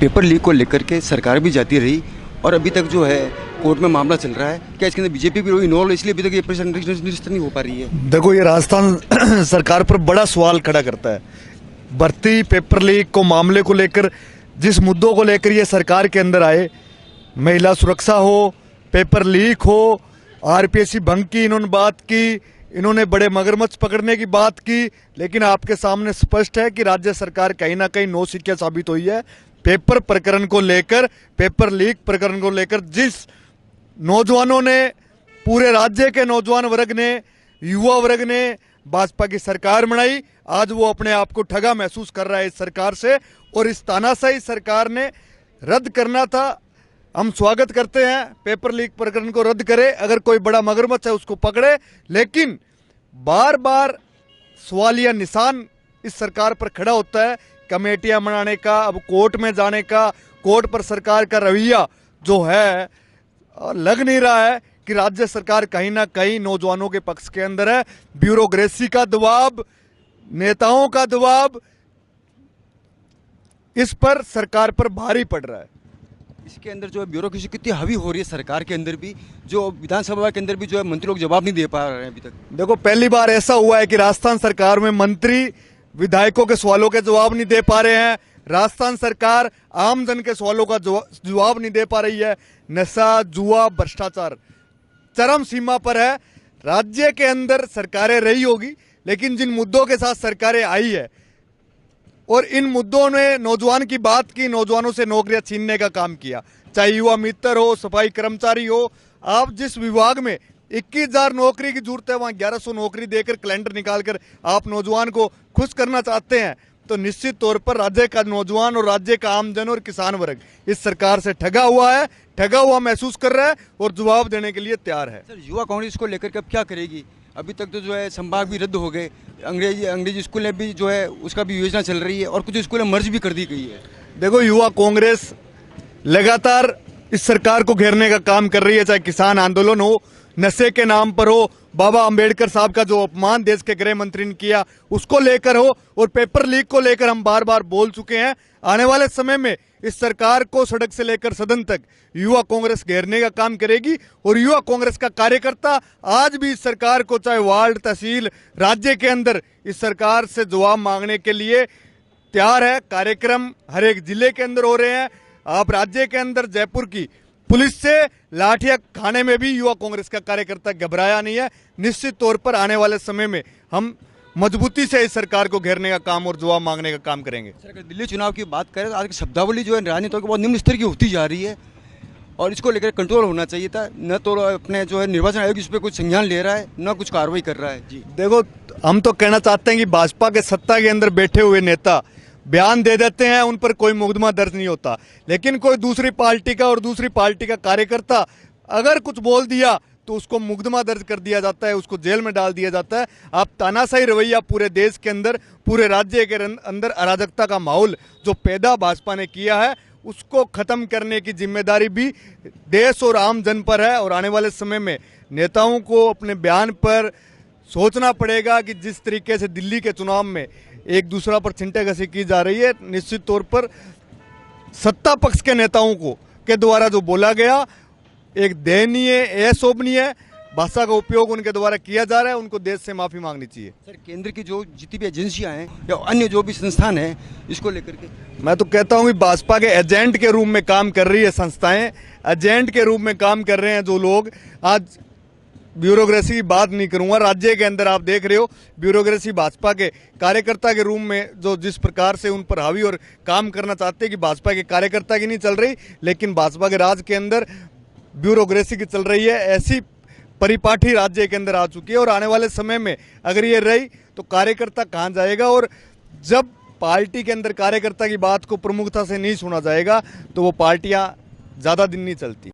Paper leak को लेकर के सरकार भी जाती रही और अभी तक जो है कोर्ट में मामला चल रहा है। क्या इसके अंदर बीजेपी भी इन्वॉल्व है, इसलिए अभी तक ये निरस्त नहीं हो पा रही है? देखो, ये राजस्थान सरकार पर बड़ा सवाल खड़ा करता है। भर्ती पेपर लीक को मामले को लेकर, जिस मुद्दों को लेकर ये सरकार के अंदर आए, महिला सुरक्षा हो, पेपर लीक हो, आरपीएससी भंग की इन्होंने बात की, इन्होंने बड़े मगरमच्छ पकड़ने की बात की, लेकिन आपके सामने स्पष्ट है कि राज्य सरकार कहीं ना कहीं नौसिखिया साबित हुई है। पेपर प्रकरण को लेकर, पेपर लीक प्रकरण को लेकर जिस नौजवानों ने, पूरे राज्य के नौजवान वर्ग ने, युवा वर्ग ने भाजपा की सरकार बनाई, आज वो अपने आप को ठगा महसूस कर रहा है इस सरकार से, और इस तानाशाही सरकार ने रद्द करना था। हम स्वागत करते हैं, पेपर लीक प्रकरण को रद्द करे, अगर कोई बड़ा मगरमच्छ है उसको पकड़े, लेकिन बार बार सवालिया निशान इस सरकार पर खड़ा होता है। कमेटियां बनाने का, अब कोर्ट में जाने का, कोर्ट पर सरकार का रवैया जो है, लग नहीं रहा है कि राज्य सरकार कहीं ना कहीं नौजवानों के पक्ष के अंदर है। ब्यूरोक्रेसी का दबाव, नेताओं का दबाव इस पर सरकार पर भारी पड़ रहा है। इसके अंदर जो है ब्यूरोक्रेसी कितनी हावी हो रही है सरकार के अंदर भी, जो विधानसभा के अंदर भी जो है मंत्री लोग जवाब नहीं दे पा रहे हैं अभी तक। देखो, पहली बार ऐसा हुआ है कि राजस्थान सरकार में मंत्री विधायकों के सवालों के जवाब नहीं दे पा रहे हैं। राजस्थान सरकार आम जन के सवालों का जवाब नहीं दे पा रही है। नशा, जुआ, भ्रष्टाचार चरम सीमा पर है। राज्य के अंदर सरकारें रही होगी, लेकिन जिन मुद्दों के साथ सरकारें आई है और इन मुद्दों ने नौजवान की बात की, नौजवानों से नौकरियां छीनने का काम किया, चाहे युवा मित्र हो, सफाई कर्मचारी हो। आप जिस विभाग में 21,000 नौकरी की जरूरत है, वहां 1100 नौकरी देकर, कैलेंडर निकालकर आप नौजवान को खुश करना चाहते हैं, तो निश्चित तौर पर राज्य का नौजवान और राज्य का आमजन और किसान वर्ग इस सरकार से ठगा हुआ है, ठगा हुआ महसूस कर रहा है और जवाब देने के लिए तैयार है। सर, युवा कांग्रेस को लेकर के अब क्या करेगी? अभी तक तो जो है संभाग भी रद्द हो गए, अंग्रेजी स्कूलें भी जो है उसका भी योजना चल रही है और कुछ स्कूलें मर्ज भी कर दी गई है। देखो, युवा कांग्रेस लगातार इस सरकार को घेरने का काम कर रही है, चाहे किसान आंदोलन हो, नशे के नाम पर हो, बाबा अंबेडकर साहब का जो अपमान देश के गृह मंत्री ने किया उसको लेकर हो, और पेपर लीक को लेकर हम बार बार बोल चुके हैं। आने वाले समय में इस सरकार को सड़क से लेकर सदन तक युवा कांग्रेस घेरने का काम करेगी, और युवा कांग्रेस का कार्यकर्ता आज भी इस सरकार को, चाहे वार्ड, तहसील, राज्य के अंदर, इस सरकार से जवाब मांगने के लिए तैयार है। कार्यक्रम हर एक जिले के अंदर हो रहे हैं। आप राज्य के अंदर जयपुर की पुलिस से लाठियां खाने में भी युवा कांग्रेस का कार्यकर्ता घबराया नहीं है। निश्चित तौर पर आने वाले समय में हम मजबूती से इस सरकार को घेरने का काम और जवाब मांगने का काम करेंगे। सर, अगर दिल्ली चुनाव की बात करें तो आज की शब्दावली जो है राजनीतियों की बहुत निम्न स्तर की होती जा रही है और इसको लेकर कंट्रोल होना चाहिए था। न तो अपने जो है निर्वाचन आयोग इस पर कुछ संज्ञान ले रहा है, न कुछ कार्रवाई कर रहा है। जी देखो, हम तो कहना चाहते हैं कि भाजपा के सत्ता के अंदर बैठे हुए नेता बयान दे देते हैं, उन पर कोई मुकदमा दर्ज नहीं होता, लेकिन कोई दूसरी पार्टी का और दूसरी पार्टी का कार्यकर्ता अगर कुछ बोल दिया तो उसको मुकदमा दर्ज कर दिया जाता है, उसको जेल में डाल दिया जाता है। आप तानाशाही रवैया पूरे देश के अंदर, पूरे राज्य के अंदर अराजकता का माहौल जो पैदा भाजपा ने किया है, उसको खत्म करने की जिम्मेदारी भी देश और आम जन पर है। और आने वाले समय में नेताओं को अपने बयान पर सोचना पड़ेगा कि जिस तरीके से दिल्ली के चुनाव में एक दूसरा पर छिंटाकशी की जा रही है, निश्चित तौर पर सत्ता पक्ष के नेताओं को के द्वारा जो बोला गया एक दयनीय, अशोभनीय भाषा का उपयोग उनके द्वारा किया जा रहा है, उनको देश से माफी मांगनी चाहिए। सर, केंद्र की जो जितनी भी एजेंसियां हैं या अन्य जो भी संस्थान हैं, इसको लेकर के मैं तो कहता हूं कि भाजपा के एजेंट के रूप में काम कर रही है संस्थाएं, एजेंट के रूप में काम कर रहे हैं जो लोग। आज ब्यूरोक्रेसी की बात नहीं करूंगा, राज्य के अंदर आप देख रहे हो ब्यूरोक्रेसी भाजपा के कार्यकर्ता के रूप में जो जिस प्रकार से उन पर हावी और काम करना चाहते हैं कि भाजपा के कार्यकर्ता की नहीं चल रही, लेकिन भाजपा के राज के अंदर ब्यूरोक्रेसी की चल रही है। ऐसी परिपाठी राज्य के अंदर आ चुकी है और आने वाले समय में अगर ये रही तो कार्यकर्ता कहाँ जाएगा। और जब पार्टी के अंदर कार्यकर्ता की बात को प्रमुखता से नहीं सुना जाएगा तो वो पार्टियां ज़्यादा दिन नहीं चलती।